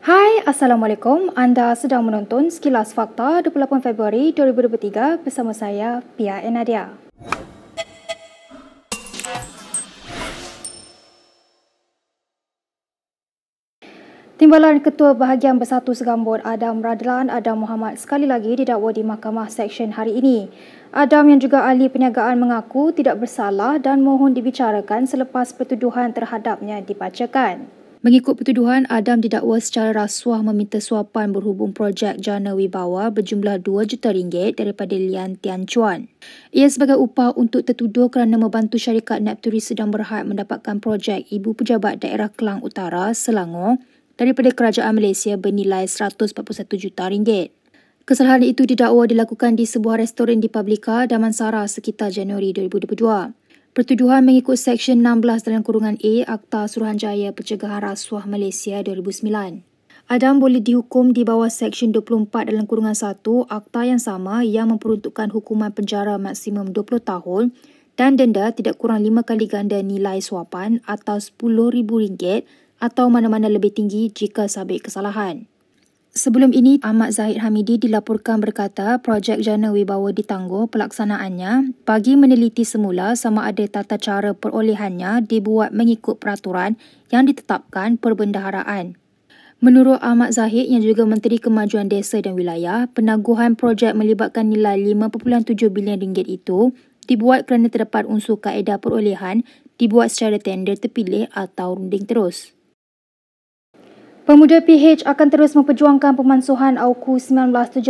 Hai, Assalamualaikum. Anda sedang menonton Sekilas Fakta 28 Februari 2023 bersama saya, Pia Enadia. Timbalan Ketua Bahagian Bersatu Segambut Adam Radlan Adam Muhammad sekali lagi didakwa di Mahkamah Seksyen hari ini. Adam yang juga ahli perniagaan mengaku tidak bersalah dan mohon dibicarakan selepas pertuduhan terhadapnya dibacakan. Mengikut pertuduhan, Adam didakwa secara rasuah meminta suapan berhubung projek Jana Wibawa berjumlah RM2 juta daripada Lian Tian Chuan. Ia sebagai upah untuk tertuduh kerana membantu syarikat Nepturi Sedang Berhad mendapatkan projek Ibu Pejabat Daerah Kelang Utara, Selangor daripada Kerajaan Malaysia bernilai RM141 juta. Kesalahan itu didakwa dilakukan di sebuah restoran di Publika, Damansara sekitar Januari 2022. Pertuduhan mengikut Seksyen 16 dalam kurungan A Akta Suruhanjaya Pencegahan Rasuah Malaysia 2009. Adam boleh dihukum di bawah Seksyen 24 dalam kurungan 1 Akta yang sama yang memperuntukkan hukuman penjara maksimum 20 tahun dan denda tidak kurang 5 kali ganda nilai suapan atau RM10,000 atau mana-mana lebih tinggi jika sabit kesalahan. Sebelum ini, Ahmad Zahid Hamidi dilaporkan berkata projek Jana Wibawa ditangguh pelaksanaannya bagi meneliti semula sama ada tata cara perolehannya dibuat mengikut peraturan yang ditetapkan perbendaharaan. Menurut Ahmad Zahid yang juga Menteri Kemajuan Desa dan Wilayah, penangguhan projek melibatkan nilai RM5.7 bilion itu dibuat kerana terdapat unsur kaedah perolehan dibuat secara tender terpilih atau runding terus. Pemuda PH akan terus memperjuangkan pemansuhan AUKU 1971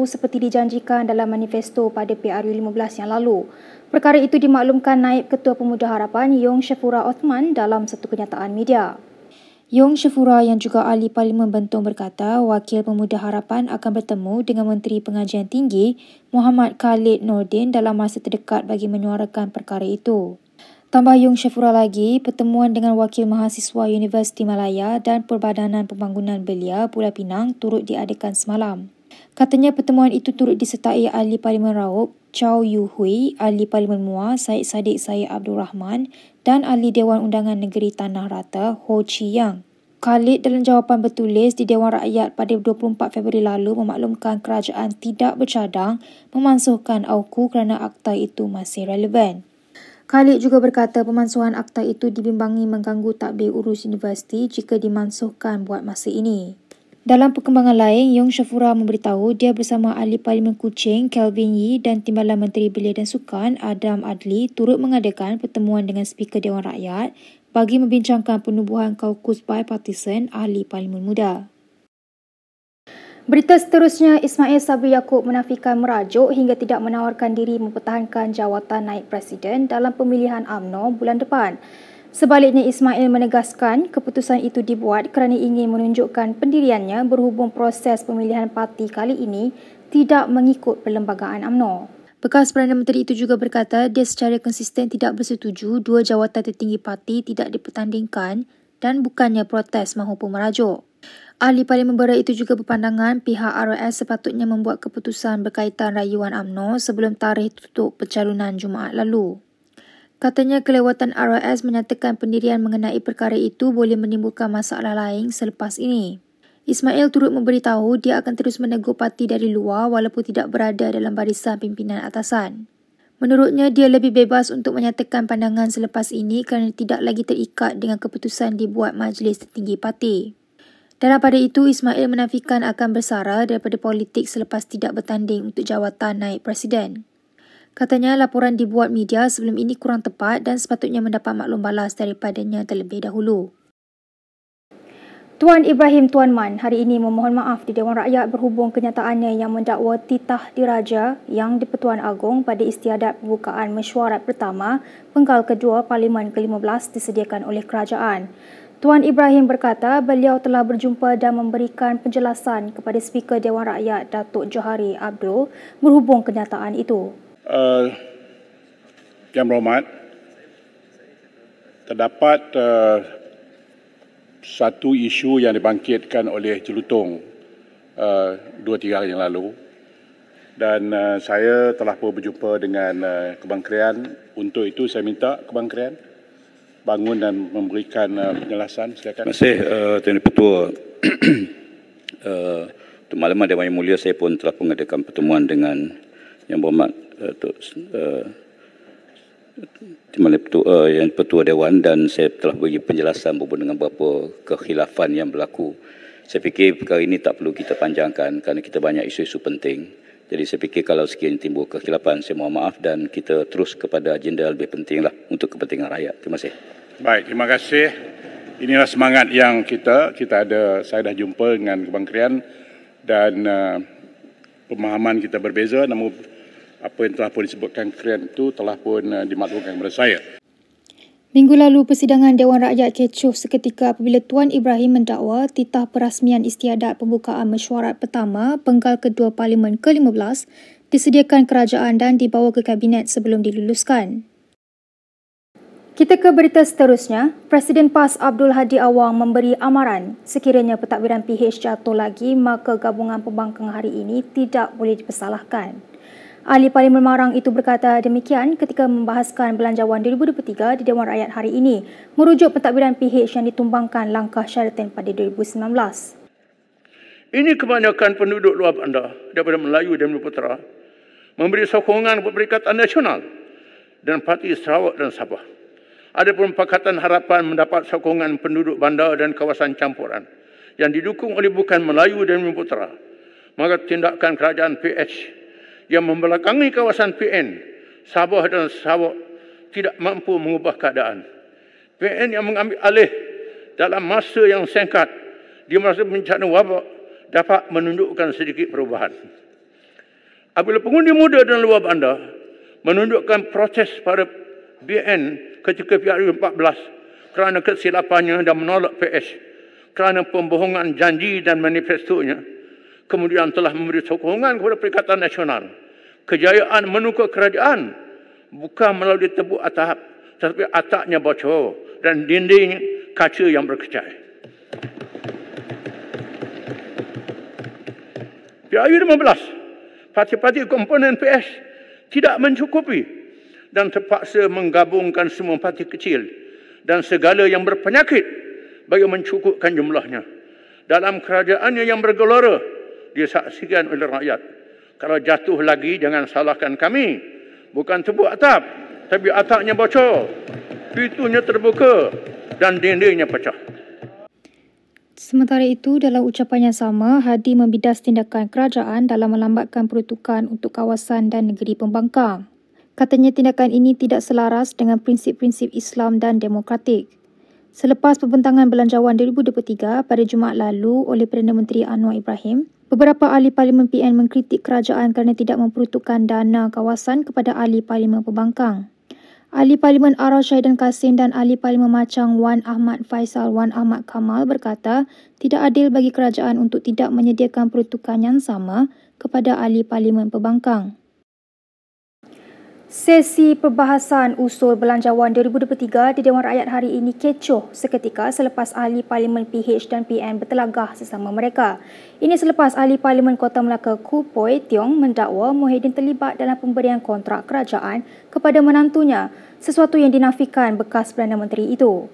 seperti dijanjikan dalam manifesto pada PRU 15 yang lalu. Perkara itu dimaklumkan Naib Ketua Pemuda Harapan Yong Shafura Othman dalam satu kenyataan media. Yong Shafura yang juga ahli Parlimen Bentong berkata Wakil Pemuda Harapan akan bertemu dengan Menteri Pengajian Tinggi Muhammad Khalid Nordin dalam masa terdekat bagi menyuarakan perkara itu. Tambah Yong Shafura lagi, pertemuan dengan Wakil Mahasiswa Universiti Malaya dan Perbadanan Pembangunan Belia, Pulau Pinang turut diadakan semalam. Katanya pertemuan itu turut disertai Ahli Parlimen Raup, Chow Yu Hui, Ahli Parlimen Muar, Syed Saddiq Syed Abdul Rahman dan Ahli Dewan Undangan Negeri Tanah Rata, Ho Chi Yang. Khalid dalam jawapan bertulis di Dewan Rakyat pada 24 Februari lalu memaklumkan kerajaan tidak bercadang memansuhkan AUKU kerana akta itu masih relevan. Khalid juga berkata pemansuhan akta itu dibimbangi mengganggu tadbir urus universiti jika dimansuhkan buat masa ini. Dalam perkembangan lain, Yong Shafura memberitahu dia bersama Ahli Parlimen Kuching, Kelvin Yee dan Timbalan Menteri Belia dan Sukan, Adam Adli turut mengadakan pertemuan dengan Speaker Dewan Rakyat bagi membincangkan penubuhan kaukus bipartisan Ahli Parlimen Muda. Berita seterusnya, Ismail Sabri Yaakob menafikan merajuk hingga tidak menawarkan diri mempertahankan jawatan naib presiden dalam pemilihan UMNO bulan depan. Sebaliknya, Ismail menegaskan keputusan itu dibuat kerana ingin menunjukkan pendiriannya berhubung proses pemilihan parti kali ini tidak mengikut perlembagaan UMNO. Bekas Perdana Menteri itu juga berkata dia secara konsisten tidak bersetuju dua jawatan tertinggi parti tidak dipertandingkan dan bukannya protes mahupun merajuk. Ahli Parlimen Berat itu juga berpandangan pihak RAS sepatutnya membuat keputusan berkaitan rayuan UMNO sebelum tarikh tutup pencalonan Jumaat lalu. Katanya kelewatan RAS menyatakan pendirian mengenai perkara itu boleh menimbulkan masalah lain selepas ini. Ismail turut memberitahu dia akan terus menegur parti dari luar walaupun tidak berada dalam barisan pimpinan atasan. Menurutnya, dia lebih bebas untuk menyatakan pandangan selepas ini kerana tidak lagi terikat dengan keputusan dibuat Majlis Tertinggi Parti. Dalam pada itu, Ismail menafikan akan bersara daripada politik selepas tidak bertanding untuk jawatan naib presiden. Katanya laporan dibuat media sebelum ini kurang tepat dan sepatutnya mendapat maklum balas daripadanya terlebih dahulu. Tuan Ibrahim Tuan Man hari ini memohon maaf di Dewan Rakyat berhubung kenyataannya yang mendakwa titah diraja yang di-Pertuan Agong pada istiadat pembukaan mesyuarat pertama penggal kedua Parlimen ke-15 disediakan oleh kerajaan. Tuan Ibrahim berkata beliau telah berjumpa dan memberikan penjelasan kepada Speaker Dewan Rakyat Datuk Johari Abdul berhubung kenyataan itu. Yang berhormat, terdapat satu isu yang dibangkitkan oleh Jelutong 2-3 hari yang lalu dan saya telah pun berjumpa dengan Kementerian. Untuk itu saya minta Kementerian bangun dan memberikan penjelasan. Silakan. Terima kasih, Tuan Ketua. Untuk maklumat Dewan Yang Mulia, saya pun telah mengadakan pertemuan dengan Yang Berhormat Yang Pertua Dewan, dan saya telah bagi penjelasan berhubung dengan beberapa kekhilafan yang berlaku. Saya fikir perkara ini tak perlu kita panjangkan kerana kita banyak isu-isu penting. Jadi saya fikir kalau sekiranya timbul kekhilafan, saya mohon maaf dan kita terus kepada agenda lebih pentinglah untuk kepentingan rakyat. Terima kasih. Baik, terima kasih. Inilah semangat yang kita ada. Saya dah jumpa dengan kementerian dan pemahaman kita berbeza, namun apa yang telah pun disebutkan kementerian itu telah pun dimaklumkan kepada saya. Minggu lalu, persidangan Dewan Rakyat kecoh seketika apabila Tuan Ibrahim mendakwa titah perasmian istiadat pembukaan mesyuarat pertama Penggal Kedua Parlimen ke-15 disediakan kerajaan dan dibawa ke Kabinet sebelum diluluskan. Kita ke berita seterusnya. Presiden PAS Abdul Hadi Awang memberi amaran sekiranya pentadbiran PH jatuh lagi, maka gabungan pembangkang hari ini tidak boleh dipersalahkan. Ahli Parlimen Marang itu berkata demikian ketika membahaskan Belanjawan 2023 di Dewan Rakyat hari ini, merujuk pentadbiran PH yang ditumbangkan langkah Sheraton pada 2019. Ini kebanyakan penduduk luar bandar daripada Melayu dan Putera memberi sokongan kepada Perikatan Nasional dan Parti Sarawak dan Sabah. Adapun Pakatan Harapan mendapat sokongan penduduk bandar dan kawasan campuran yang didukung oleh bukan Melayu dan Putera. Maka tindakan kerajaan PH yang membelakangi kawasan PN, Sabah dan Sarawak tidak mampu mengubah keadaan. PN yang mengambil alih dalam masa yang singkat di masa bencana wabak dapat menunjukkan sedikit perubahan. Apabila pengundi muda dan luar bandar menunjukkan protes pada BN ketika PRU 14 kerana kesilapannya dan menolak PH kerana pembohongan janji dan manifestonya, kemudian telah memberi sokongan kepada Perikatan Nasional. Kejayaan menukar kerajaan bukan melalui tepuk atap, tetapi atapnya bocor dan dinding kaca yang berkecai. PRU 15, parti-parti komponen PH tidak mencukupi dan terpaksa menggabungkan semua parti kecil dan segala yang berpenyakit bagi mencukupkan jumlahnya. Dalam kerajaannya yang bergelora disaksikan oleh rakyat. Kalau jatuh lagi, jangan salahkan kami. Bukan tepuk atap, tapi atapnya bocor, pintunya terbuka dan dindingnya pecah. Sementara itu, dalam ucapannya sama, Hadi membidas tindakan kerajaan dalam melambatkan peruntukan untuk kawasan dan negeri pembangkang. Katanya tindakan ini tidak selaras dengan prinsip-prinsip Islam dan demokratik. Selepas pembentangan Belanjawan 2023 pada Jumaat lalu oleh Perdana Menteri Anwar Ibrahim, beberapa ahli Parlimen PN mengkritik kerajaan kerana tidak memperuntukkan dana kawasan kepada ahli Parlimen pembangkang. Ahli Parlimen Ara Syahidan Kasim dan ahli Parlimen Machang Wan Ahmad Faisal Wan Ahmad Kamal berkata tidak adil bagi kerajaan untuk tidak menyediakan peruntukan yang sama kepada ahli Parlimen pembangkang. Sesi perbahasan usul Belanjawan 2023 di Dewan Rakyat hari ini kecoh seketika selepas ahli Parlimen PH dan PN bertelagah sesama mereka. Ini selepas ahli Parlimen Kota Melaka Khoo Poy Tiong mendakwa Muhyiddin terlibat dalam pemberian kontrak kerajaan kepada menantunya, sesuatu yang dinafikan bekas Perdana Menteri itu.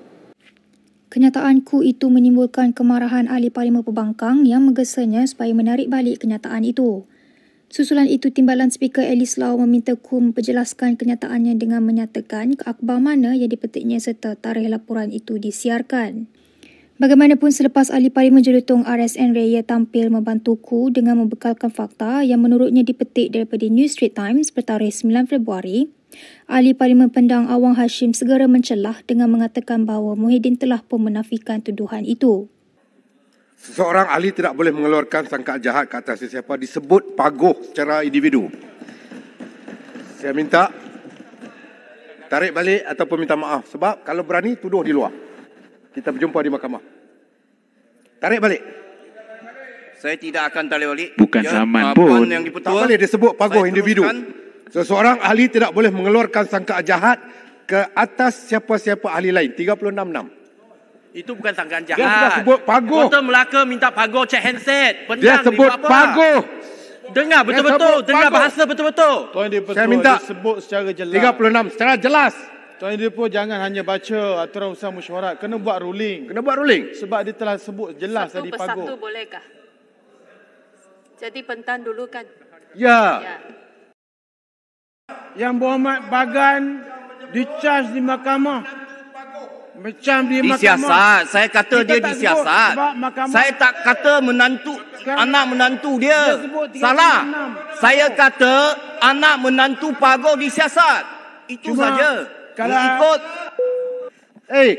Kenyataan Khoo itu menimbulkan kemarahan ahli Parlimen pembangkang yang menggesanya supaya menarik balik kenyataan itu. Susulan itu, Timbalan Speaker Alice Lau meminta Khoo memperjelaskan kenyataannya dengan menyatakan akhbar mana yang dipetiknya serta tarikh laporan itu disiarkan. Bagaimanapun, selepas ahli Parlimen Jelutong RSN Raya tampil membantu Khoo dengan membekalkan fakta yang menurutnya dipetik daripada New Straits Times bertarikh 9 Februari, ahli Parlimen Pendang Awang Hashim segera mencelah dengan mengatakan bahawa Muhyiddin telah pun menafikan tuduhan itu. Seseorang ahli tidak boleh mengeluarkan sangkaan jahat ke atas sesiapa disebut paguh secara individu. Saya minta tarik balik ataupun minta maaf. Sebab kalau berani tuduh di luar. Kita berjumpa di mahkamah. Tarik balik. Saya tidak akan tarik balik. Bukan saman pun. Yang tak boleh disebut paguh individu. Seseorang ahli tidak boleh mengeluarkan sangkaan jahat ke atas siapa-siapa ahli lain. 36.6. Itu bukan sangkaan Dia jahat. sudah sebut paguh. Kota Melaka minta paguh cek handset. Dia sebut paguh. Dengar betul-betul. Dengar bahasa betul-betul. Tuan Di Pertua, Saya minta disebut secara jelas. 36 secara jelas. Tuan Dipo jangan hanya baca aturan usaha mesyuarat, kena buat ruling. Kena buat ruling. Sebab dia telah sebut jelas satu tadi persatu Pago. bolehkah? Jadi pentan dulu kan? Ya. Ya. Yang Muhammad Bagan di-charge di mahkamah. Macam di mahkamah. Disiasat. Saya kata Kita dia tak disiasat. sebut sebab mahkamah- Saya tak kata menantu anak menantu dia. Dia sebut 36. Salah. Saya kata anak menantu Pago disiasat. Itu Cuma saja. kalau- Mengikut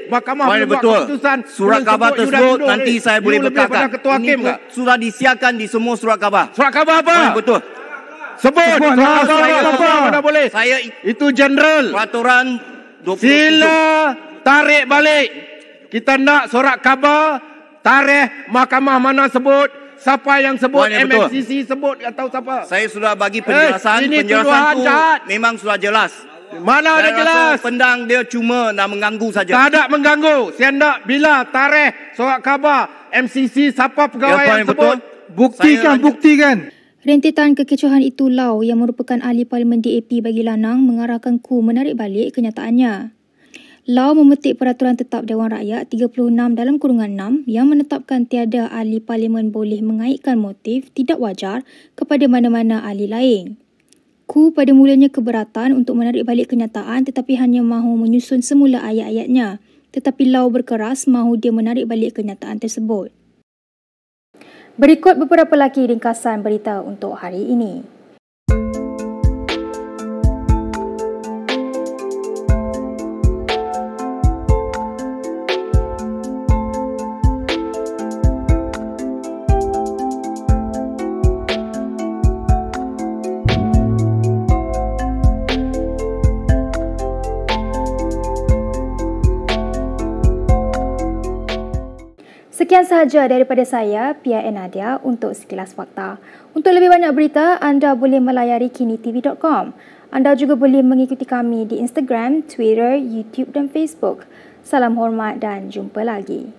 Mahkamah Mana belum buat betul. keputusan. Surat Belum khabar sebut, you dah tersebut duduk, nanti saya You boleh lebih bekalkan. pada ketua hakim Ini tak? sudah disiarkan di semua surat khabar. Surat khabar apa? Mana betul. Sebut. Surat khabar Saya- apa? Mana boleh? Saya Itu general. peraturan 20. Sila tarik balik. Kita nak surat khabar, tarikh mahkamah mana sebut, siapa yang sebut, Mana betul. MFCC sebut atau siapa. Saya sudah bagi penjelasan. ini Penjelasan tuduhan tu jahat. memang sudah jelas. Mana ada Saya rasa jelas? Pendang dia cuma nak mengganggu saja. Tak ada mengganggu. Saya nak bila tarikh surat khabar, MCC, siapa pegawai Ya, yang Tuan, betul. sebut. Buktikan, Saya- buktikan. Rentetan kekecohan itu Lau yang merupakan ahli Parlimen DAP bagi Lanang mengarahkan KU menarik balik kenyataannya. Lau memetik peraturan tetap Dewan Rakyat 36 dalam kurungan 6 yang menetapkan tiada ahli Parlimen boleh mengaitkan motif tidak wajar kepada mana-mana ahli lain. KU pada mulanya keberatan untuk menarik balik kenyataan tetapi hanya mahu menyusun semula ayat-ayatnya. Tetapi Lau berkeras mahu dia menarik balik kenyataan tersebut. Berikut beberapa lagi ringkasan berita untuk hari ini. Sekian sahaja daripada saya, Pia Nadia untuk Sekilas Fakta. Untuk lebih banyak berita, anda boleh melayari kinitv.com. Anda juga boleh mengikuti kami di Instagram, Twitter, YouTube dan Facebook. Salam hormat dan jumpa lagi.